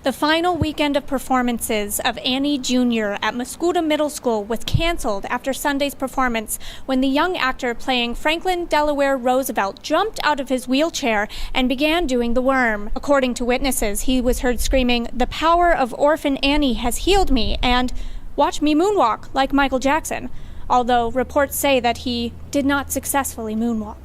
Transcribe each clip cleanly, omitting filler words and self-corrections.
The final weekend of performances of Annie Jr. at Mascoutah Middle School was canceled after Sunday's performance when the young actor playing Franklin Delaware Roosevelt jumped out of his wheelchair and began doing the worm. According to witnesses, he was heard screaming, "The power of Orphan Annie has healed me," and "Watch me moonwalk like Michael Jackson," although reports say that he did not successfully moonwalk.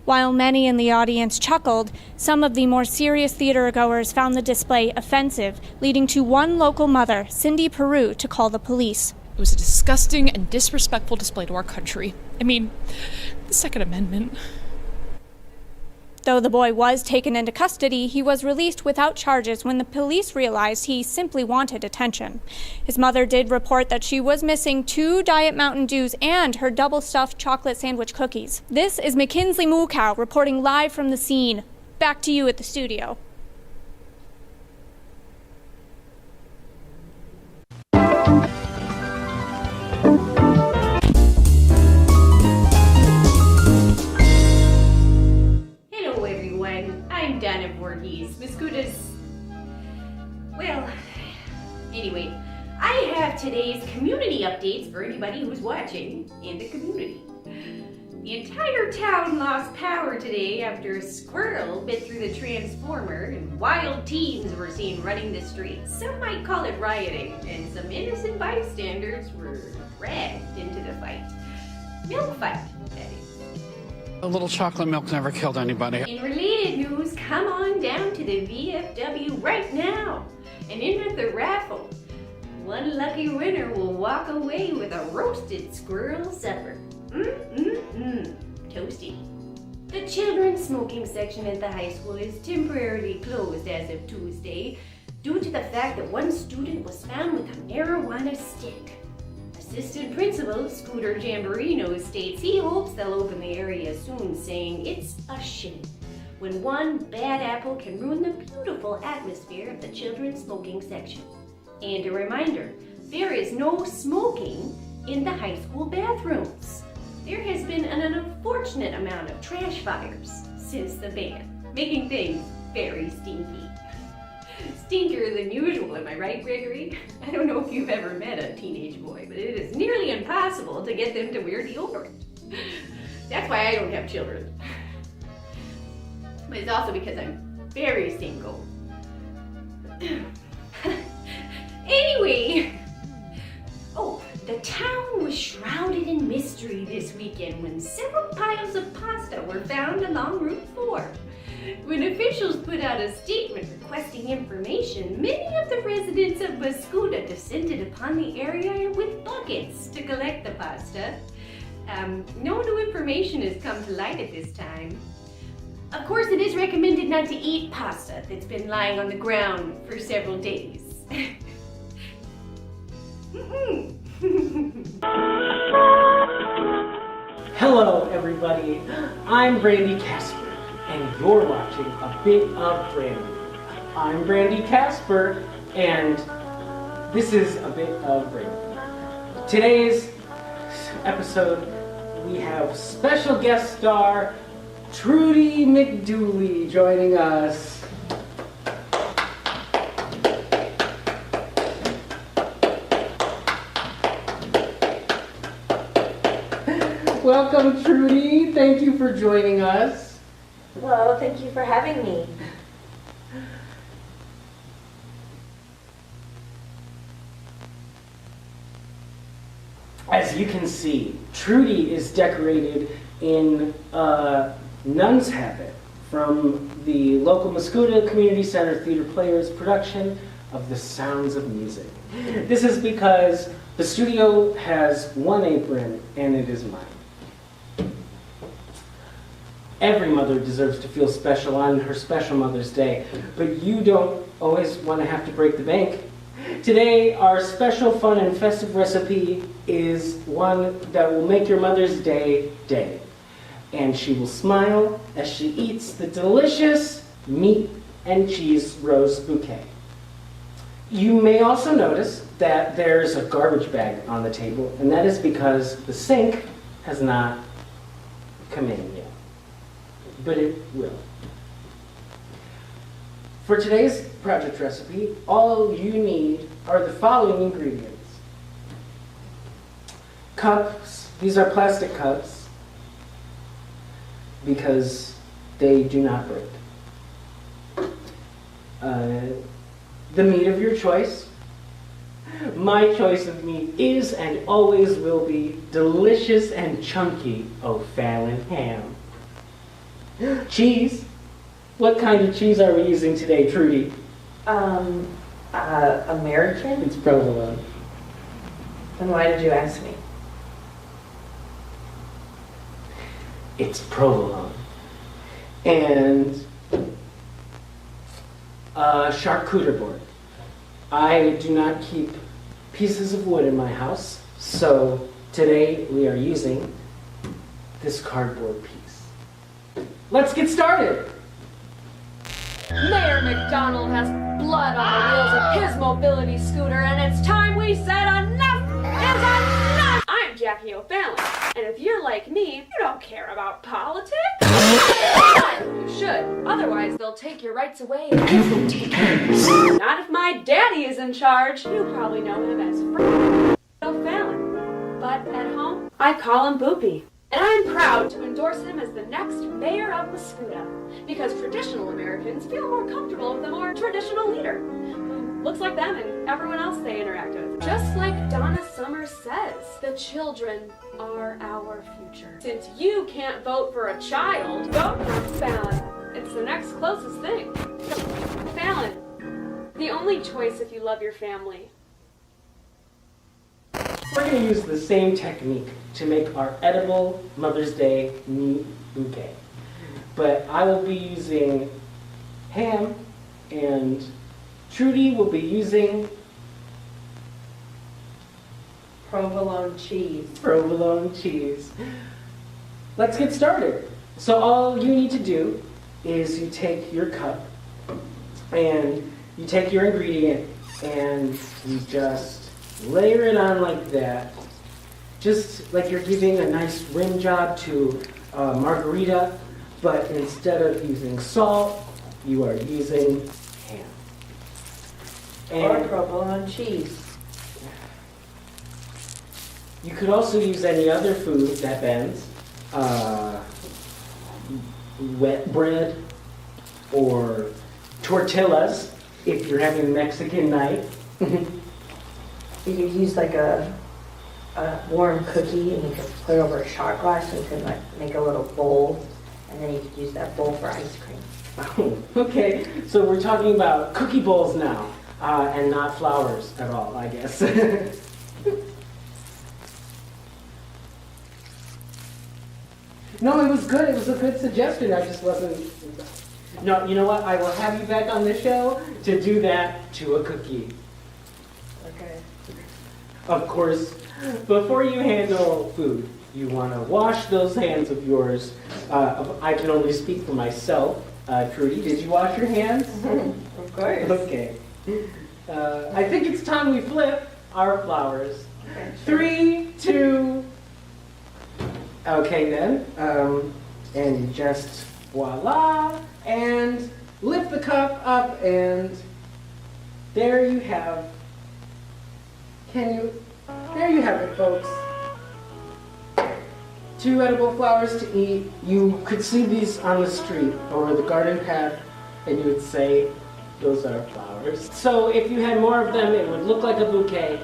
While many in the audience chuckled, some of the more serious theatergoers found the display offensive, leading to one local mother, Cindy Peru, to call the police. It was a disgusting and disrespectful display to our country. I mean, the Second Amendment. Though the boy was taken into custody, he was released without charges when the police realized he simply wanted attention. His mother did report that she was missing 2 Diet Mountain Dews and her double-stuffed chocolate sandwich cookies. This is McKinsley MooCow reporting live from the scene. Back to you at the studio. I'm Donna Voorhees, Mascoutah's... Well, anyway, I have today's community updates for anybody who's watching in the community. The entire town lost power today after a squirrel bit through the transformer and wild teens were seen running the streets. Some might call it rioting, and some innocent bystanders were dragged into the fight. Milk fight, that is. A little chocolate milk never killed anybody. In related news, come on down to the VFW right now and enter the raffle. One lucky winner will walk away with a roasted squirrel supper. Toasty. The children's smoking section at the high school is temporarily closed as of Tuesday due to the fact that one student was found with a marijuana stick. Assistant Principal Scooter Jamborino states he hopes they'll open the area soon, saying it's a shame when one bad apple can ruin the beautiful atmosphere of the children's smoking section. And a reminder, there is no smoking in the high school bathrooms. There has been an unfortunate amount of trash fires since the ban, making things very stinky. Stinkier than usual, am I right, Gregory? I don't know if you've ever met a teenage boy, but it is nearly impossible to get them to wear deodorant. That's why I don't have children. But it's also because I'm very single. Anyway, the town was shrouded in mystery this weekend when several piles of pasta were found along Route 4. When officials put out a statement requesting information, many of the residents of Mascoutah descended upon the area with buckets to collect the pasta. No new information has come to light at this time. Of course, it is recommended not to eat pasta that's been lying on the ground for several days. Hello, everybody. I'm Brandi Kasper. And you're watching A Bit of Brandi. I'm Brandi Kasper, and this is A Bit of Brandi. Today's episode, we have special guest star Trudy McDoolie joining us. Welcome, Trudy. Thank you for joining us. Well, thank you for having me. As you can see, Trudy is decorated in a nun's habit from the local Mascoutah Community Center Theater Players production of The Sounds of Music. This is because the studio has one apron, and it is mine. Every mother deserves to feel special on her special Mother's Day, but you don't always want to have to break the bank. Today, our special, fun, and festive recipe is one that will make your Mother's Day day. And she will smile as she eats the delicious meat and cheese rose bouquet. You may also notice that there's a garbage bag on the table, and that is because the sink has not come in yet. But it will. For today's project recipe, all you need are the following ingredients. Cups. These are plastic cups because they do not break. The meat of your choice. My choice of meat is and always will be delicious and chunky O'Fallon ham. Cheese. What kind of cheese are we using today, Trudy? American? It's provolone. Then why did you ask me? It's provolone. And a charcuterie board. I do not keep pieces of wood in my house, so today we are using this cardboard piece. Let's get started. Mayor McDonald has blood on the wheels of his mobility scooter, and it's time we said enough is enough! I'm Jackie O'Fallon, and if you're like me, you don't care about politics. You should, otherwise they'll take your rights away and not if my daddy is in charge. You probably know him as O'Fallon, but at home, I call him Boopy. And I'm proud to endorse him as the next mayor of Mascoutah, because traditional Americans feel more comfortable with a more traditional leader who looks like them and everyone else they interact with. Just like Donna Summers says, the children are our future. Since you can't vote for a child, vote for Fallon. It's the next closest thing. Fallon, the only choice if you love your family. We're going to use the same technique to make our edible Mother's Day meat bouquet. But I will be using ham, and Trudy will be using Provolone cheese. provolone cheese. Let's get started. So all you need to do is you take your cup and you take your ingredient and you just layer it on like that, just like you're giving a nice rim job to a margarita, but instead of using salt, you are using ham. Or provolone cheese. You could also use any other food that bends, wet bread or tortillas if you're having Mexican night. You could use like a warm cookie and you could put it over a shot glass and you could like make a little bowl and then you could use that bowl for ice cream. Oh, okay, so we're talking about cookie bowls now, and not flowers at all, I guess. No, it was good. It was a good suggestion. I just wasn't... No, you know what? I will have you back on the show to do that to a cookie. Okay. Of course, before you handle food, you want to wash those hands of yours. I can only speak for myself. Trudy, did you wash your hands? Of course. Okay. I think it's time we flip our flowers. Okay. 3, 2... Okay then, and you just voila, and lift the cup up, and there you have, there you have it, folks. 2 edible flowers to eat. You could see these on the street or the garden path, and you would say, those are flowers. So if you had more of them, it would look like a bouquet.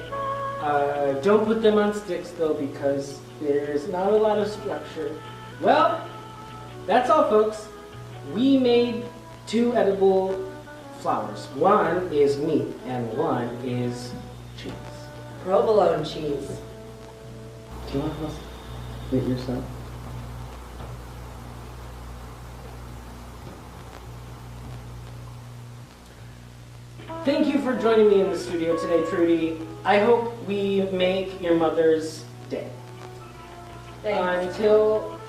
Don't put them on sticks though, because there's not a lot of structure. Well, that's all, folks. We made 2 edible flowers. One is meat and one is cheese. Provolone cheese. Do you want to make yourself? Thank you for joining me in the studio today, Trudy. I hope we make your Mother's Day. Thanks. Until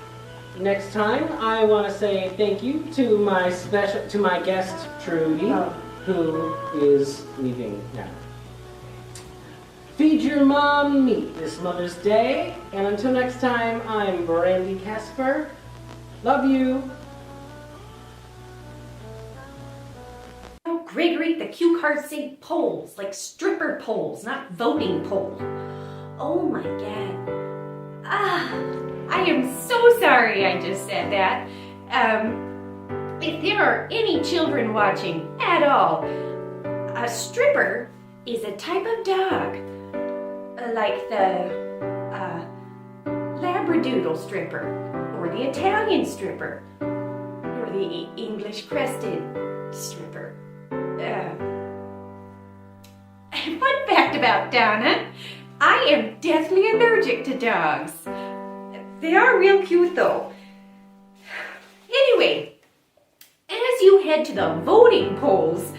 next time, I want to say thank you to my guest Trudy, who is leaving now. Feed your mom meat this Mother's Day, and until next time, I'm Brandi Kasper. Love you. Oh, Gregory, the cue cards say polls, like stripper polls, not voting polls. Oh my God. I am so sorry I just said that. If there are any children watching at all, a stripper is a type of dog, like the Labradoodle stripper, or the Italian stripper, or the English crested stripper. Fun fact about Donna, I am deathly allergic to dogs. They are real cute though. Anyway, as you head to the voting polls,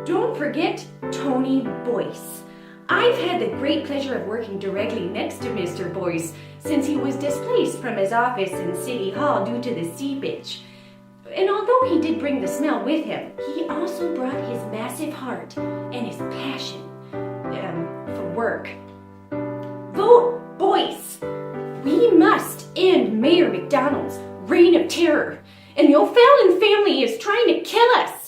don't forget Tony Boyce. I've had the great pleasure of working directly next to Mr. Boyce since he was displaced from his office in City Hall due to the seepage. And although he did bring the smell with him, he also brought his massive heart and his passion for work. Vote Boyce! We must end Mayor McDonald's reign of terror, and the O'Fallon family is trying to kill us.